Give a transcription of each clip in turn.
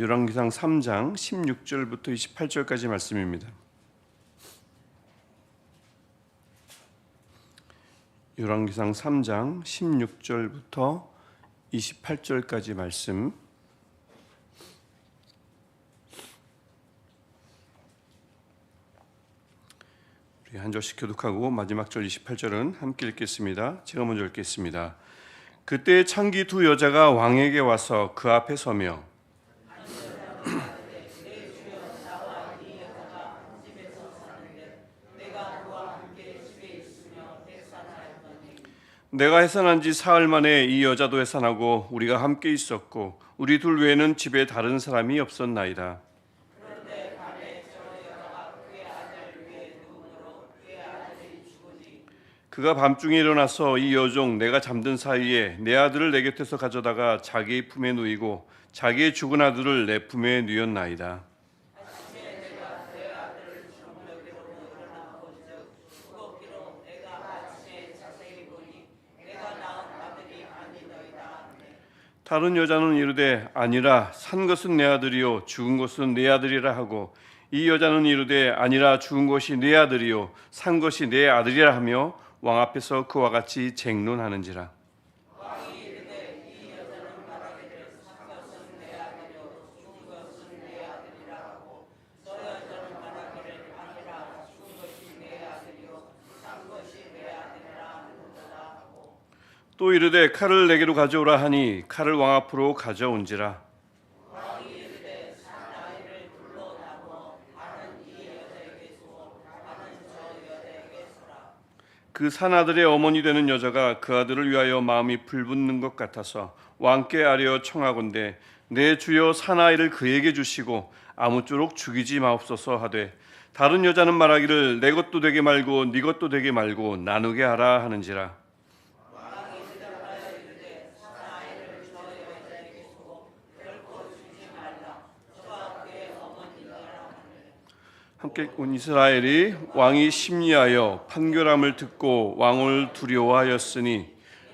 열왕기상 3장 16절부터 28절까지 말씀입니다. 열왕기상 3장 16절부터 28절까지 말씀. 우리 한 절씩 교독하고 마지막 절 28절은 함께 읽겠습니다. 제가 먼저 읽겠습니다. 그때 창기 두 여자가 왕에게 와서 그 앞에 서며 내가 해산한 지 사흘 만에 이 여자도 해산하고 우리가 함께 있었고 우리 둘 외에는 집에 다른 사람이 없었나이다. 그런데 밤에 저 여자가 그의 아들 위에 누움으로 그의 아들이 죽으니 그가 밤중에 일어나서 이 여종 내가 잠든 사이에 내 아들을 내 곁에서 가져다가 자기의 품에 누이고 자기의 죽은 아들을 내 품에 누였나이다. 다른 여자는 이르되 아니라 산 것은 내 아들이요 죽은 것은 내 아들이라 하고 이 여자는 이르되 아니라 죽은 것이 내 아들이요 산 것이 내 아들이라 하며 왕 앞에서 그와 같이 쟁론하는지라. 왕이 이르되 이 여자는 말하기를 산 것은 내 아들이요 죽은 것은 내 아들이라 하고 저 여자는 말하기를 아니라 죽은 것이 내 아들이요 산 것이 내 아들이라 하는도다 하고 또 이르되 칼을 내게로 가져오라 하니 칼을 왕 앞으로 가져온지라. 왕이 이르되 산 아이를 둘러 나누어 반은 이 여자에게 주고 반은 저 여자에게 주라. 그 산 아들의 어머니 되는 여자가 그 아들을 위하여 마음이 불붙는 것 같아서 왕께 아뢰어 청하건대 내 주여 산 아이를 그에게 주시고 아무쪼록 죽이지 마옵소서 하되 다른 여자는 말하기를 내 것도 되게 말고 네 것도 되게 말고 나누게 하라 하는지라. 함께 온 이스라엘이 왕이 심리하여 판결함을 듣고 왕을 두려워하였으니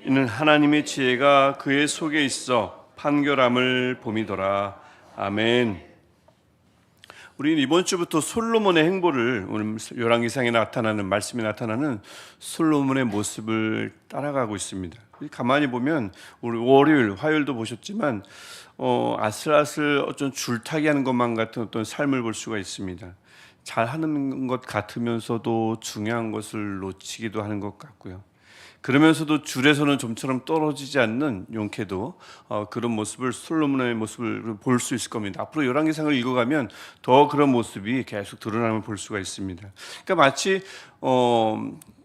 이는 하나님의 지혜가 그의 속에 있어 판결함을 봄이더라. 아멘. 우리는 이번 주부터 솔로몬의 행보를 오늘 열왕기상에 나타나는 말씀에 나타나는 솔로몬의 모습을 따라가고 있습니다. 가만히 보면 우리 월요일, 화요일도 보셨지만 아슬아슬 어떤 줄타기 하는 것만 같은 어떤 삶을 볼 수가 있습니다. 잘하는 것 같으면서도 중요한 것을 놓치기도 하는 것 같고요. 그러면서도 줄에서는 좀처럼 떨어지지 않는 용케도 그런 모습을 솔로몬의 모습을 볼 수 있을 겁니다. 앞으로 열왕기상을 읽어가면 더 그런 모습이 계속 드러나는 걸 볼 수가 있습니다. 그러니까 마치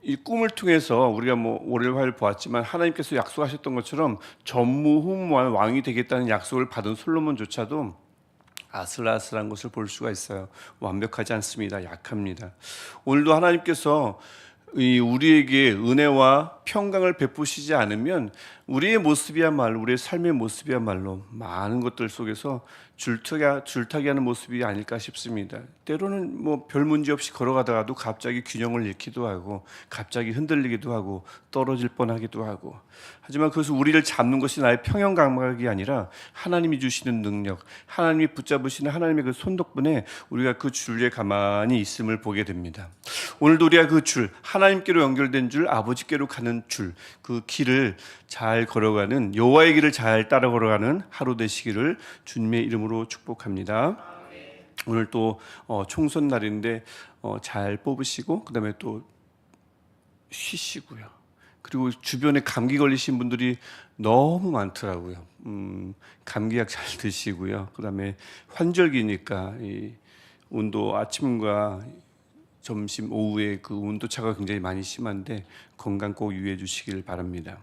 이 꿈을 통해서 우리가 월요일 화요일 보았지만 하나님께서 약속하셨던 것처럼 전무후무한 왕이 되겠다는 약속을 받은 솔로몬조차도 아슬아슬한 것을 볼 수가 있어요. 완벽하지 않습니다. 약합니다. 오늘도 하나님께서 우리에게 은혜와 평강을 베푸시지 않으면 우리의 모습이야말로 우리의 삶의 모습이야말로 많은 것들 속에서 줄타기하는 모습이 아닐까 싶습니다. 때로는 별 문제 없이 걸어가다가도 갑자기 균형을 잃기도 하고 갑자기 흔들리기도 하고 떨어질 뻔하기도 하고 하지만 그것은 우리를 잡는 것이 나의 평형 감각이 아니라 하나님이 주시는 능력, 하나님이 붙잡으시는 하나님의 그 손 덕분에 우리가 그 줄에 가만히 있음을 보게 됩니다. 오늘도 우리가 그 줄, 하나님께로 연결된 줄, 아버지께로 가는 줄, 그 길을 잘 걸어가는 여호와의 길을 잘 따라 걸어가는 하루 되시기를 주님의 이름으로 축복합니다. 오늘 또 총선 날인데 잘 뽑으시고 그다음에 또 쉬시고요. 그리고 주변에 감기 걸리신 분들이 너무 많더라고요. 감기약 잘 드시고요. 그다음에 환절기니까 이 온도 아침과 점심 오후에 그 온도차가 굉장히 많이 심한데 건강 꼭 유의해 주시길 바랍니다.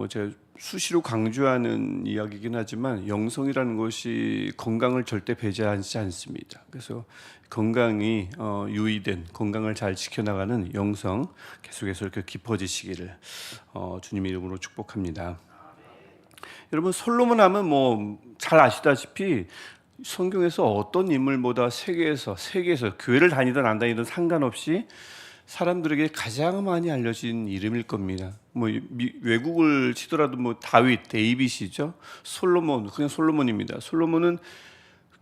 제가 수시로 강조하는 이야기이긴 하지만 영성이라는 것이 건강을 절대 배제하지 않습니다. 그래서 건강이 유의된 건강을 잘 지켜나가는 영성 계속해서 이렇게 깊어지시기를 주님의 이름으로 축복합니다. 여러분 솔로몬 하면 잘 아시다시피 성경에서 어떤 인물보다 세계에서 교회를 다니든 안 다니든 상관없이 사람들에게 가장 많이 알려진 이름일 겁니다. 뭐 외국을 치더라도 뭐 다윗, 데이빗이죠. 솔로몬, 그냥 솔로몬입니다. 솔로몬은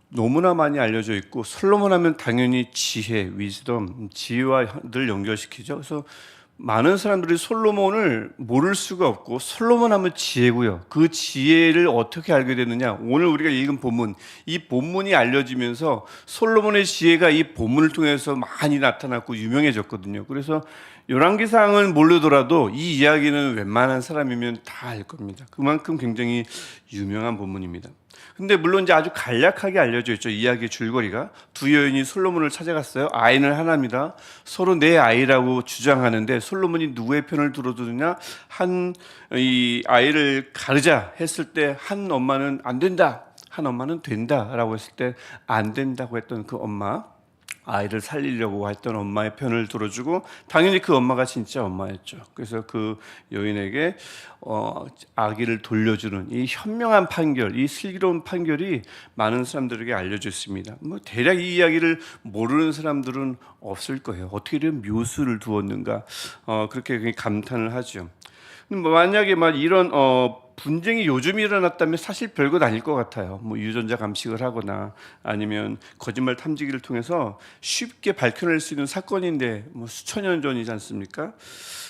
너무나 많이 알려져 있고, 솔로몬 하면 당연히 지혜, 위즈덤, 지혜와 늘 연결시키죠. 그래서 많은 사람들이 솔로몬을 모를 수가 없고, 솔로몬 하면 지혜고요. 그 지혜를 어떻게 알게 되느냐? 오늘 우리가 읽은 본문, 이 본문이 알려지면서 솔로몬의 지혜가 이 본문을 통해서 많이 나타났고 유명해졌거든요. 그래서 열왕기상은 모르더라도 이 이야기는 웬만한 사람이면 다 알 겁니다. 그만큼 굉장히 유명한 본문입니다. 근데 물론 이제 아주 간략하게 알려져 있죠. 이야기의 줄거리가 두 여인이 솔로몬을 찾아갔어요. 아이는 하나입니다. 서로 내 아이라고 주장하는데 솔로몬이 누구의 편을 들어주느냐? 이 아이를 가르자 했을 때 한 엄마는 안 된다, 한 엄마는 된다라고 했을 때 안 된다고 했던 그 엄마, 아이를 살리려고 했던 엄마의 편을 들어주고, 당연히 그 엄마가 진짜 엄마였죠. 그래서 그 여인에게 아기를 돌려주는 이 현명한 판결, 이 슬기로운 판결이 많은 사람들에게 알려졌습니다. 뭐 대략 이 이야기를 모르는 사람들은 없을 거예요. 어떻게 이런 묘수를 두었는가, 그렇게 감탄을 하죠. 만약에 이런 분쟁이 요즘 일어났다면 사실 별것 아닐 것 같아요. 뭐 유전자 감식을 하거나 아니면 거짓말 탐지기를 통해서 쉽게 밝혀낼 수 있는 사건인데 뭐 수천 년 전이지 않습니까?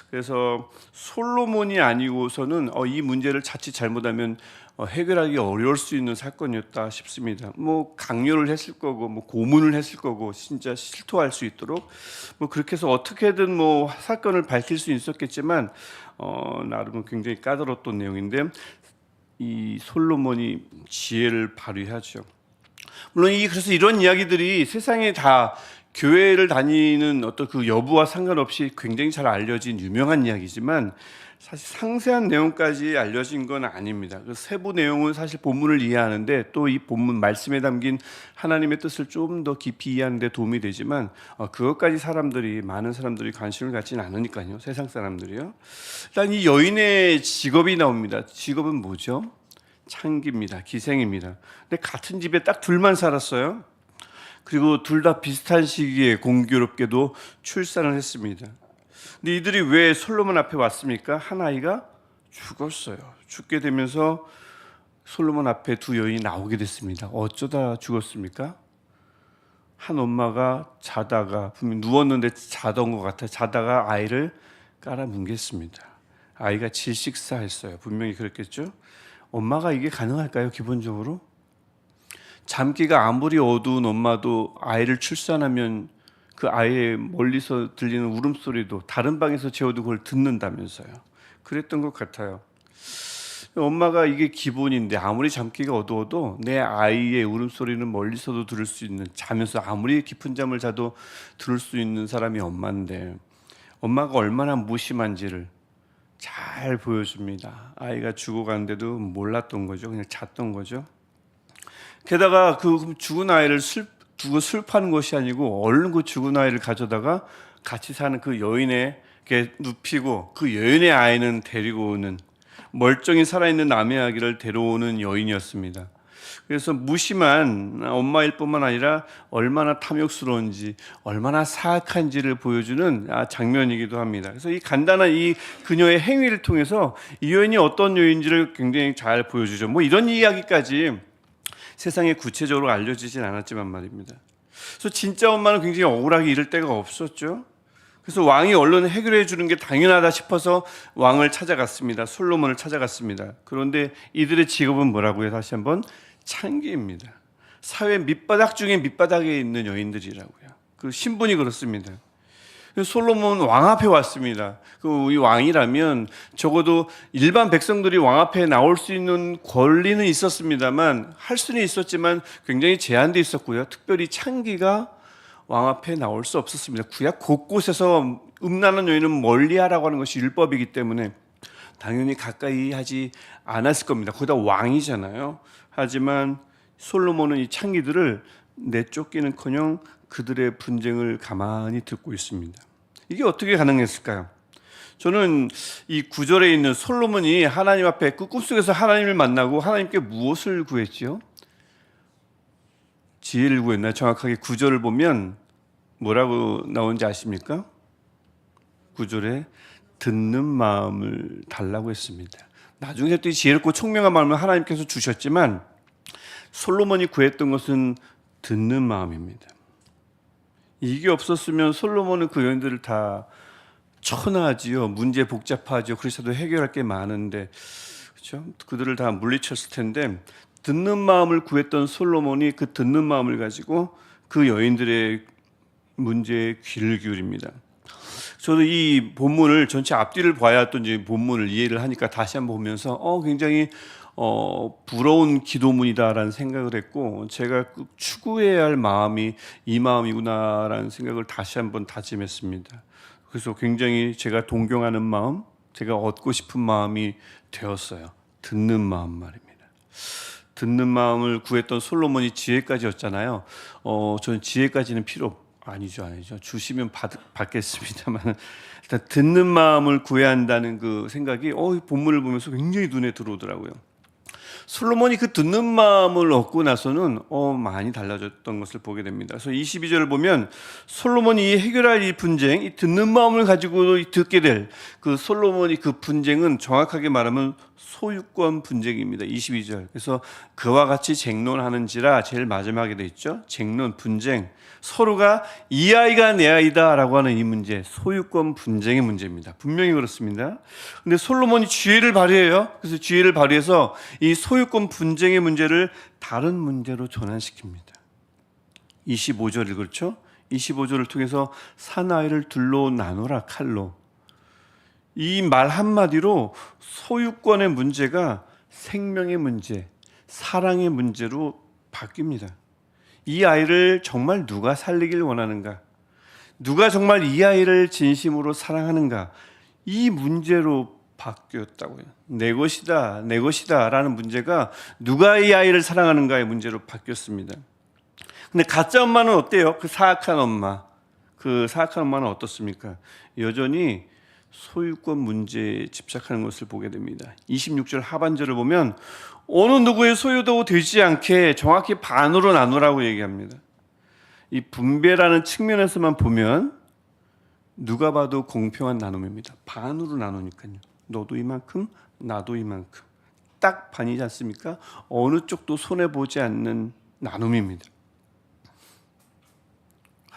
그래서 솔로몬이 아니고서는 이 문제를 자칫 잘못하면 해결하기 어려울 수 있는 사건이었다 싶습니다. 뭐 강요를 했을 거고, 뭐 고문을 했을 거고, 진짜 실토할 수 있도록 뭐 그렇게 해서 어떻게든 뭐 사건을 밝힐 수 있었겠지만 나름 굉장히 까다로웠던 내용인데, 이 솔로몬이 지혜를 발휘하죠. 물론 그래서 이런 이야기들이 세상에 다 교회를 다니는 어떤 그 여부와 상관없이 굉장히 잘 알려진 유명한 이야기지만 사실 상세한 내용까지 알려진 건 아닙니다. 그 세부 내용은 사실 본문을 이해하는데 또 이 본문 말씀에 담긴 하나님의 뜻을 좀 더 깊이 이해하는 데 도움이 되지만 그것까지 많은 사람들이 관심을 갖지는 않으니까요. 세상 사람들이요. 일단 이 여인의 직업이 나옵니다. 직업은 뭐죠? 창기입니다. 기생입니다. 근데 같은 집에 딱 둘만 살았어요. 그리고 둘 다 비슷한 시기에 공교롭게도 출산을 했습니다. 근데 이들이 왜 솔로몬 앞에 왔습니까? 한 아이가 죽었어요. 죽게 되면서 솔로몬 앞에 두 여인이 나오게 됐습니다. 어쩌다 죽었습니까? 한 엄마가 자다가, 분명 누웠는데 자던 것 같아요. 자다가 아이를 깔아뭉갰습니다. 아이가 질식사했어요. 분명히 그랬겠죠? 엄마가 이게 가능할까요? 기본적으로? 잠기가 아무리 어두운 엄마도 아이를 출산하면 그 아이의 멀리서 들리는 울음소리도 다른 방에서 재워도 그걸 듣는다면서요. 그랬던 것 같아요. 엄마가 이게 기본인데 아무리 잠기가 어두워도 내 아이의 울음소리는 멀리서도 들을 수 있는, 자면서 아무리 깊은 잠을 자도 들을 수 있는 사람이 엄마인데 엄마가 얼마나 무심한지를 잘 보여줍니다. 아이가 죽어가는데도 몰랐던 거죠. 그냥 잤던 거죠. 게다가 그 죽은 아이를 두고 슬퍼하는 것이 아니고 얼른 그 죽은 아이를 가져다가 같이 사는 그 여인에게 눕히고 그 여인의 아이는 데리고 오는, 멀쩡히 살아있는 남의 아기를 데려오는 여인이었습니다. 그래서 무심한 엄마일 뿐만 아니라 얼마나 탐욕스러운지, 얼마나 사악한지를 보여주는 장면이기도 합니다. 그래서 이 간단한 이 그녀의 행위를 통해서 이 여인이 어떤 여인인지를 굉장히 잘 보여주죠. 뭐 이런 이야기까지 세상에 구체적으로 알려지진 않았지만 말입니다. 그래서 진짜 엄마는 굉장히 억울하게 이럴 데가 없었죠. 그래서 왕이 얼른 해결해 주는 게 당연하다 싶어서 왕을 찾아갔습니다. 솔로몬을 찾아갔습니다. 그런데 이들의 직업은 뭐라고요? 다시 한번 창기입니다. 사회 밑바닥 중에 밑바닥에 있는 여인들이라고요. 그 신분이 그렇습니다. 솔로몬 왕 앞에 왔습니다. 이 왕이라면 적어도 일반 백성들이 왕 앞에 나올 수 있는 권리는 있었습니다만, 할 수는 있었지만 굉장히 제한돼 있었고요. 특별히 창기가 왕 앞에 나올 수 없었습니다. 구약 곳곳에서 음란한 여인은 멀리하라고 하는 것이 율법이기 때문에 당연히 가까이 하지 않았을 겁니다. 거기다 왕이잖아요. 하지만 솔로몬은 이 창기들을 내쫓기는커녕 그들의 분쟁을 가만히 듣고 있습니다. 이게 어떻게 가능했을까요? 저는 이 구절에 있는 솔로몬이 하나님 앞에 꿈속에서 하나님을 만나고 하나님께 무엇을 구했지요? 지혜를 구했나요? 정확하게 구절을 보면 뭐라고 나오는지 아십니까? 구절에 듣는 마음을 달라고 했습니다. 나중에 또 이 지혜롭고 총명한 마음을 하나님께서 주셨지만 솔로몬이 구했던 것은 듣는 마음입니다. 이게 없었으면 솔로몬은 그 여인들을 다 천하지요. 문제 복잡하죠. 그리스도 해결할 게 많은데, 그렇죠? 그들을 다 물리쳤을 텐데 듣는 마음을 구했던 솔로몬이 그 듣는 마음을 가지고 그 여인들의 문제에 귀를 기울입니다. 저도 이 본문을 전체 앞뒤를 봐야 또 이제 본문을 이해를 하니까 다시 한번 보면서 굉장히 부러운 기도문이다라는 생각을 했고, 제가 추구해야 할 마음이 이 마음이구나라는 생각을 다시 한번 다짐했습니다. 그래서 굉장히 제가 동경하는 마음, 제가 얻고 싶은 마음이 되었어요. 듣는 마음 말입니다. 듣는 마음을 구했던 솔로몬이 지혜까지였잖아요. 저는 지혜까지는 필요 아니죠. 주시면 받겠습니다만 일단 듣는 마음을 구해야 한다는 그 생각이 본문을 보면서 굉장히 눈에 들어오더라고요. 솔로몬이 그 듣는 마음을 얻고 나서는 많이 달라졌던 것을 보게 됩니다. 그래서 22절을 보면 솔로몬이 해결할 이 분쟁, 이 듣는 마음을 가지고 듣게 될 그 솔로몬이 그 분쟁은 정확하게 말하면 소유권 분쟁입니다. 22절. 그래서 그와 같이 쟁론하는지라 제일 마지막에 돼 있죠. 쟁론, 분쟁. 서로가 이 아이가 내 아이다라고 하는 이 문제, 소유권 분쟁의 문제입니다. 분명히 그렇습니다. 근데 솔로몬이 지혜를 발휘해요. 그래서 지혜를 발휘해서 이 소유권 분쟁의 문제를 다른 문제로 전환시킵니다. 25절을 그렇죠? 25절을 통해서 사나이를 둘로 나누라 칼로. 이 말 한마디로 소유권의 문제가 생명의 문제, 사랑의 문제로 바뀝니다. 이 아이를 정말 누가 살리길 원하는가? 누가 정말 이 아이를 진심으로 사랑하는가? 이 문제로 바뀌었다고요. 내 것이다, 내 것이다 라는 문제가 누가 이 아이를 사랑하는가의 문제로 바뀌었습니다. 근데 가짜 엄마는 어때요? 그 사악한 엄마는 어떻습니까? 여전히 소유권 문제에 집착하는 것을 보게 됩니다. 26절 하반절을 보면 어느 누구의 소유도 되지 않게 정확히 반으로 나누라고 얘기합니다. 이 분배라는 측면에서만 보면 누가 봐도 공평한 나눔입니다. 반으로 나누니까요. 너도 이만큼, 나도 이만큼. 딱 반이지 않습니까? 어느 쪽도 손해보지 않는 나눔입니다.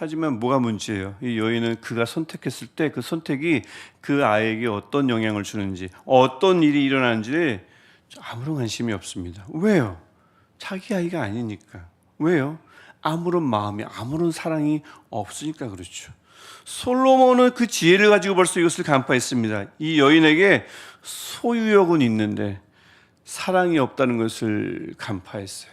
하지만 뭐가 문제예요? 이 여인은 그가 선택했을 때 그 선택이 그 아이에게 어떤 영향을 주는지, 어떤 일이 일어나는지에 아무런 관심이 없습니다. 왜요? 자기 아이가 아니니까. 왜요? 아무런 마음이, 아무런 사랑이 없으니까 그렇죠. 솔로몬은 그 지혜를 가지고 벌써 이것을 간파했습니다. 이 여인에게 소유욕은 있는데 사랑이 없다는 것을 간파했어요.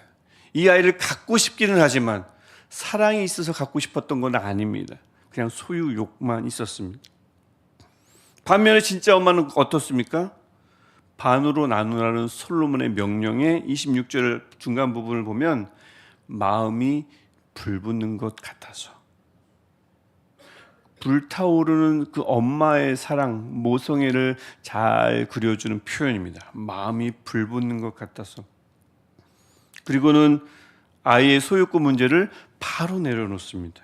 이 아이를 갖고 싶기는 하지만 사랑이 있어서 갖고 싶었던 건 아닙니다. 그냥 소유욕만 있었습니다. 반면에 진짜 엄마는 어떻습니까? 반으로 나누라는 솔로몬의 명령의 26절 중간 부분을 보면 마음이 불붙는 것 같아서, 불타오르는 그 엄마의 사랑, 모성애를 잘 그려주는 표현입니다. 마음이 불붙는 것 같아서. 그리고는 아이의 소유권 문제를 바로 내려놓습니다.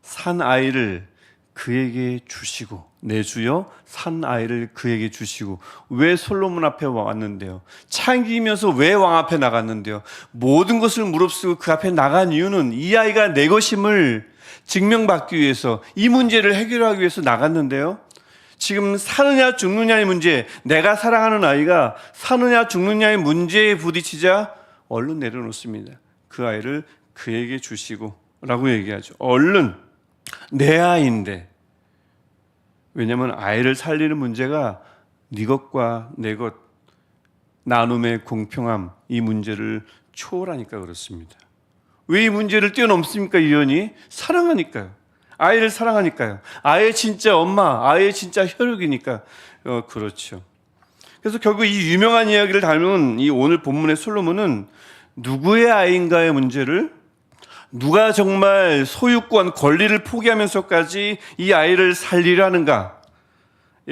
산 아이를 그에게 주시고, 내 주여 산 아이를 그에게 주시고. 왜 솔로몬 앞에 왔는데요? 창기면서 왜 왕 앞에 나갔는데요? 모든 것을 무릅쓰고 그 앞에 나간 이유는 이 아이가 내 것임을 증명받기 위해서, 이 문제를 해결하기 위해서 나갔는데요. 지금 사느냐 죽느냐의 문제, 내가 사랑하는 아이가 사느냐 죽느냐의 문제에 부딪히자 얼른 내려놓습니다. 그 아이를 그에게 주시고 라고 얘기하죠. 얼른 내 아이인데. 왜냐하면 아이를 살리는 문제가 네 것과 내 것, 나눔의 공평함, 이 문제를 초월하니까 그렇습니다. 왜 이 문제를 뛰어넘습니까? 이 여인이 사랑하니까요. 아이를 사랑하니까요. 아이의 진짜 엄마, 아이의 진짜 혈육이니까 그렇죠. 그래서 결국 이 유명한 이야기를 담은 이 오늘 본문의 솔로몬은 누구의 아이인가의 문제를, 누가 정말 소유권, 권리를 포기하면서까지 이 아이를 살리려는가의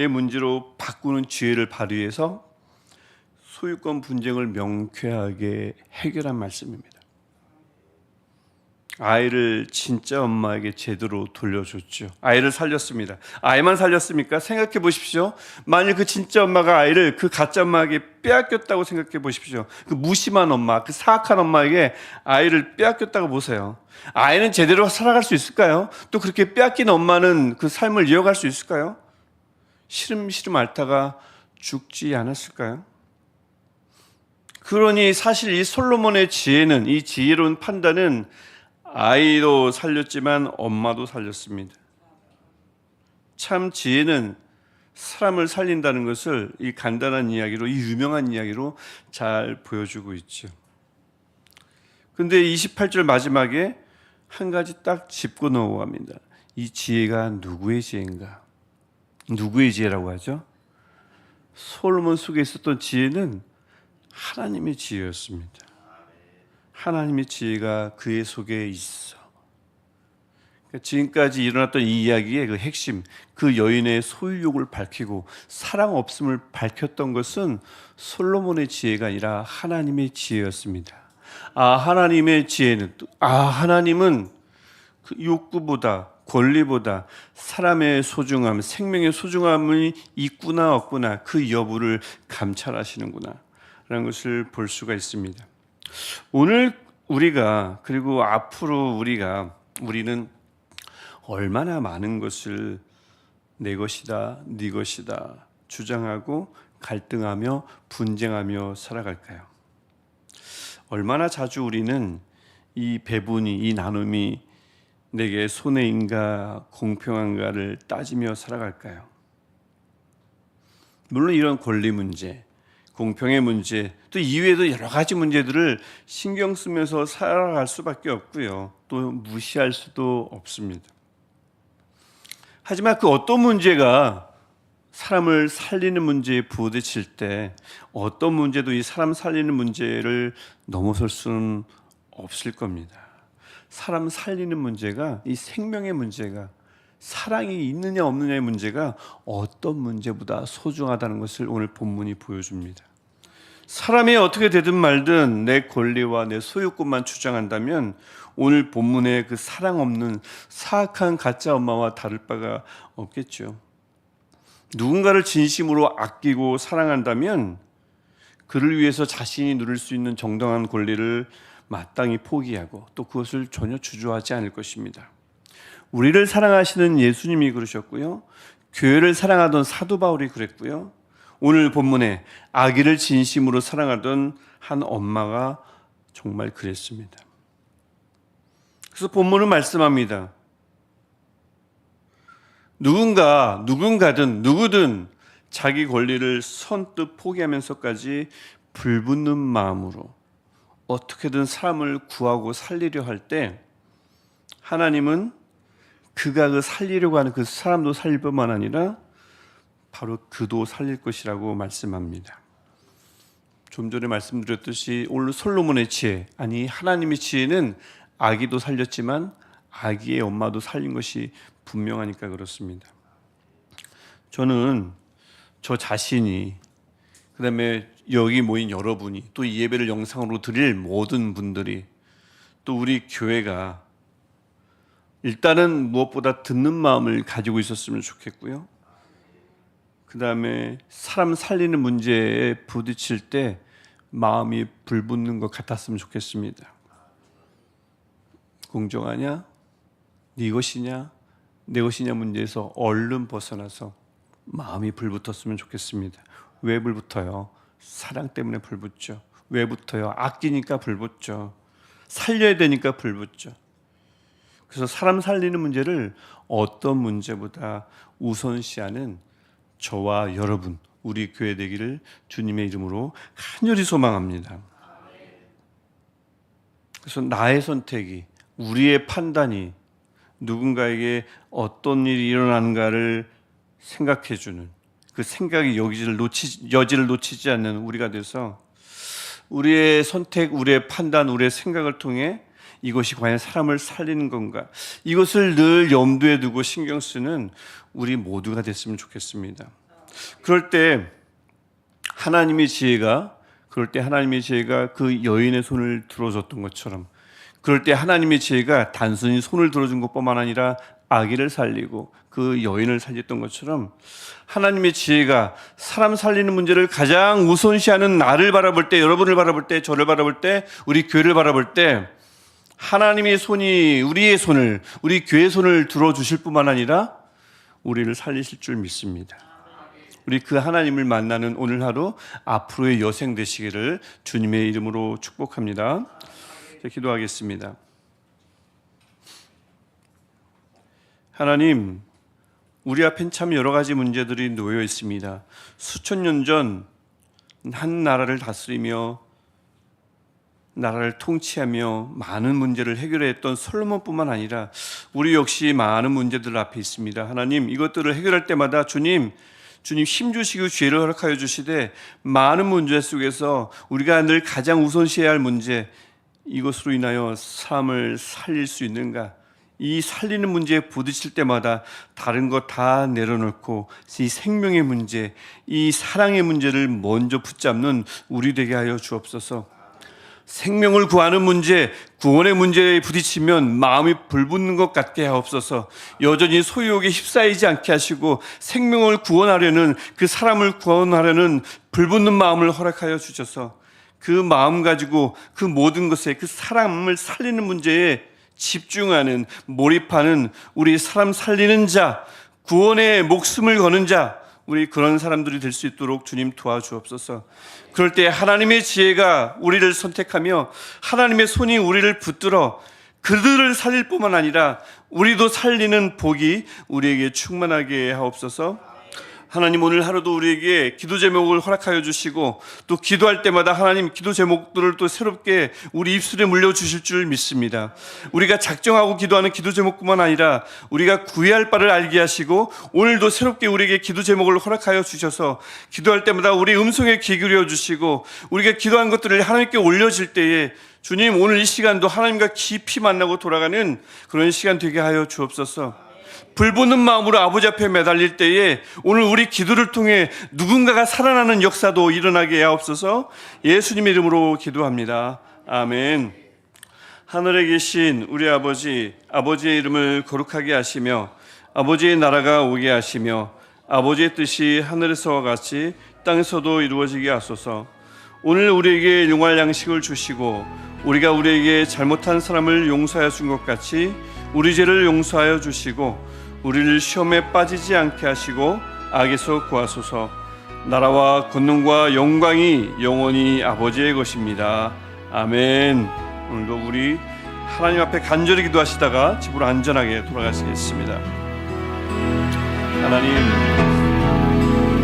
문제로 바꾸는 지혜를 발휘해서 소유권 분쟁을 명쾌하게 해결한 말씀입니다. 아이를 진짜 엄마에게 제대로 돌려줬죠. 아이를 살렸습니다. 아이만 살렸습니까? 생각해 보십시오. 만일 그 진짜 엄마가 아이를 그 가짜 엄마에게 빼앗겼다고 생각해 보십시오. 그 무심한 엄마, 그 사악한 엄마에게 아이를 빼앗겼다고 보세요. 아이는 제대로 살아갈 수 있을까요? 또 그렇게 빼앗긴 엄마는 그 삶을 이어갈 수 있을까요? 시름시름 앓다가 죽지 않았을까요? 그러니 사실 이 솔로몬의 지혜는, 이 지혜로운 판단은 아이도 살렸지만 엄마도 살렸습니다. 참 지혜는 사람을 살린다는 것을 이 간단한 이야기로, 이 유명한 이야기로 잘 보여주고 있죠. 근데 28절 마지막에 한 가지 딱 짚고 넘어갑니다. 이 지혜가 누구의 지혜인가? 누구의 지혜라고 하죠? 솔로몬 속에 있었던 지혜는 하나님의 지혜였습니다. 하나님의 지혜가 그의 속에 있어. 지금까지 일어났던 이 이야기의 그 핵심, 그 여인의 소유욕을 밝히고 사랑 없음을 밝혔던 것은 솔로몬의 지혜가 아니라 하나님의 지혜였습니다. 하나님의 지혜는, 하나님은 그 욕구보다, 권리보다 사람의 소중함, 생명의 소중함이 있구나 없구나, 그 여부를 감찰하시는구나 라는 것을 볼 수가 있습니다. 오늘 우리가, 그리고 앞으로 우리는 얼마나 많은 것을 내 것이다, 네 것이다 주장하고 갈등하며 분쟁하며 살아갈까요? 얼마나 자주 우리는 이 배분이, 이 나눔이 내게 손해인가 공평한가를 따지며 살아갈까요? 물론 이런 권리 문제, 공평의 문제, 또 이외에도 여러 가지 문제들을 신경 쓰면서 살아갈 수밖에 없고요. 또 무시할 수도 없습니다. 하지만 그 어떤 문제가 사람을 살리는 문제에 부딪힐 때 어떤 문제도 이 사람 살리는 문제를 넘어설 수는 없을 겁니다. 사람 살리는 문제가, 이 생명의 문제가, 사랑이 있느냐 없느냐의 문제가 어떤 문제보다 소중하다는 것을 오늘 본문이 보여줍니다. 사람이 어떻게 되든 말든 내 권리와 내 소유권만 주장한다면 오늘 본문의 그 사랑 없는 사악한 가짜 엄마와 다를 바가 없겠죠. 누군가를 진심으로 아끼고 사랑한다면 그를 위해서 자신이 누릴 수 있는 정당한 권리를 마땅히 포기하고 또 그것을 전혀 주저하지 않을 것입니다. 우리를 사랑하시는 예수님이 그러셨고요. 교회를 사랑하던 사도 바울이 그랬고요. 오늘 본문에 아기를 진심으로 사랑하던 한 엄마가 정말 그랬습니다. 그래서 본문은 말씀합니다. 누군가든 누구든 자기 권리를 선뜻 포기하면서까지 불붙는 마음으로 어떻게든 사람을 구하고 살리려 할 때 하나님은 그가 그 살리려고 하는 그 사람도 살릴 뿐만 아니라 바로 그도 살릴 것이라고 말씀합니다. 좀 전에 말씀드렸듯이 오늘 솔로몬의 지혜, 아니 하나님의 지혜는 아기도 살렸지만 아기의 엄마도 살린 것이 분명하니까 그렇습니다. 저는 저 자신이, 그 다음에 여기 모인 여러분이, 또 이 예배를 영상으로 드릴 모든 분들이, 또 우리 교회가 일단은 무엇보다 듣는 마음을 가지고 있었으면 좋겠고요. 그 다음에 사람 살리는 문제에 부딪힐 때 마음이 불붙는 것 같았으면 좋겠습니다. 공정하냐? 네 것이냐? 내 것이냐 문제에서 얼른 벗어나서 마음이 불붙었으면 좋겠습니다. 왜 불붙어요? 사랑 때문에 불붙죠. 왜 붙어요? 아끼니까 불붙죠. 살려야 되니까 불붙죠. 그래서 사람 살리는 문제를 어떤 문제보다 우선시하는 저와 여러분, 우리 교회 되기를 주님의 이름으로 간절히 소망합니다. 그래서 나의 선택이, 우리의 판단이 누군가에게 어떤 일이 일어나는가를 생각해주는, 그 생각의 여지를 놓치지 않는 우리가 돼서 우리의 선택, 우리의 판단, 우리의 생각을 통해 이것이 과연 사람을 살리는 건가, 이것을 늘 염두에 두고 신경 쓰는 우리 모두가 됐으면 좋겠습니다. 그럴 때 하나님의 지혜가 그 여인의 손을 들어줬던 것처럼 그럴 때 하나님의 지혜가 단순히 손을 들어준 것뿐만 아니라 아기를 살리고 그 여인을 살렸던 것처럼 하나님의 지혜가 사람 살리는 문제를 가장 우선시하는 나를 바라볼 때, 여러분을 바라볼 때, 저를 바라볼 때, 우리 교회를 바라볼 때 하나님의 손이 우리의 손을, 우리 교회의 손을 들어주실 뿐만 아니라 우리를 살리실 줄 믿습니다. 우리 그 하나님을 만나는 오늘 하루 앞으로의 여생 되시기를 주님의 이름으로 축복합니다. 기도하겠습니다. 하나님, 우리 앞엔 참 여러 가지 문제들이 놓여 있습니다. 수천 년 전 한 나라를 다스리며 나라를 통치하며 많은 문제를 해결했던 솔로몬뿐만 아니라 우리 역시 많은 문제들 앞에 있습니다. 하나님, 이것들을 해결할 때마다 주님 힘주시고 지혜를 허락하여 주시되 많은 문제 속에서 우리가 늘 가장 우선시해야 할 문제, 이것으로 인하여 삶을 살릴 수 있는가? 이 살리는 문제에 부딪힐 때마다 다른 것 다 내려놓고 이 생명의 문제, 이 사랑의 문제를 먼저 붙잡는 우리 되게 하여 주옵소서. 생명을 구하는 문제, 구원의 문제에 부딪히면 마음이 불붙는 것 같게 하옵소서. 여전히 소유욕에 휩싸이지 않게 하시고 생명을 구원하려는, 그 사람을 구원하려는 불붙는 마음을 허락하여 주셔서 그 마음 가지고 그 모든 것에, 그 사람을 살리는 문제에 집중하는, 몰입하는 우리 사람 살리는 자, 구원의 목숨을 거는 자, 우리 그런 사람들이 될 수 있도록 주님 도와주옵소서. 그럴 때 하나님의 지혜가 우리를 선택하며 하나님의 손이 우리를 붙들어 그들을 살릴 뿐만 아니라 우리도 살리는 복이 우리에게 충만하게 하옵소서. 하나님, 오늘 하루도 우리에게 기도 제목을 허락하여 주시고 또 기도할 때마다 하나님 기도 제목들을 또 새롭게 우리 입술에 물려주실 줄 믿습니다. 우리가 작정하고 기도하는 기도 제목뿐만 아니라 우리가 구해야 할 바를 알게 하시고 오늘도 새롭게 우리에게 기도 제목을 허락하여 주셔서 기도할 때마다 우리 음성에 귀 기울여 주시고 우리가 기도한 것들을 하나님께 올려질 때에 주님, 오늘 이 시간도 하나님과 깊이 만나고 돌아가는 그런 시간 되게 하여 주옵소서. 불붙는 마음으로 아버지 앞에 매달릴 때에 오늘 우리 기도를 통해 누군가가 살아나는 역사도 일어나게 하옵소서. 예수님의 이름으로 기도합니다. 아멘. 하늘에 계신 우리 아버지, 아버지의 이름을 거룩하게 하시며 아버지의 나라가 오게 하시며 아버지의 뜻이 하늘에서와 같이 땅에서도 이루어지게 하소서. 오늘 우리에게 용할 양식을 주시고 우리가 우리에게 잘못한 사람을 용서하여 준 것 같이 우리 죄를 용서하여 주시고 우리를 시험에 빠지지 않게 하시고 악에서 구하소서. 나라와 권능과 영광이 영원히 아버지의 것입니다. 아멘. 오늘도 우리 하나님 앞에 간절히 기도하시다가 집으로 안전하게 돌아가시겠습니다. 하나님,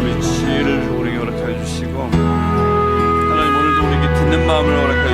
우리 지혜를 우리에게 허락하여 주시고 하나님, 오늘도 우리에게 듣는 마음을 허락하여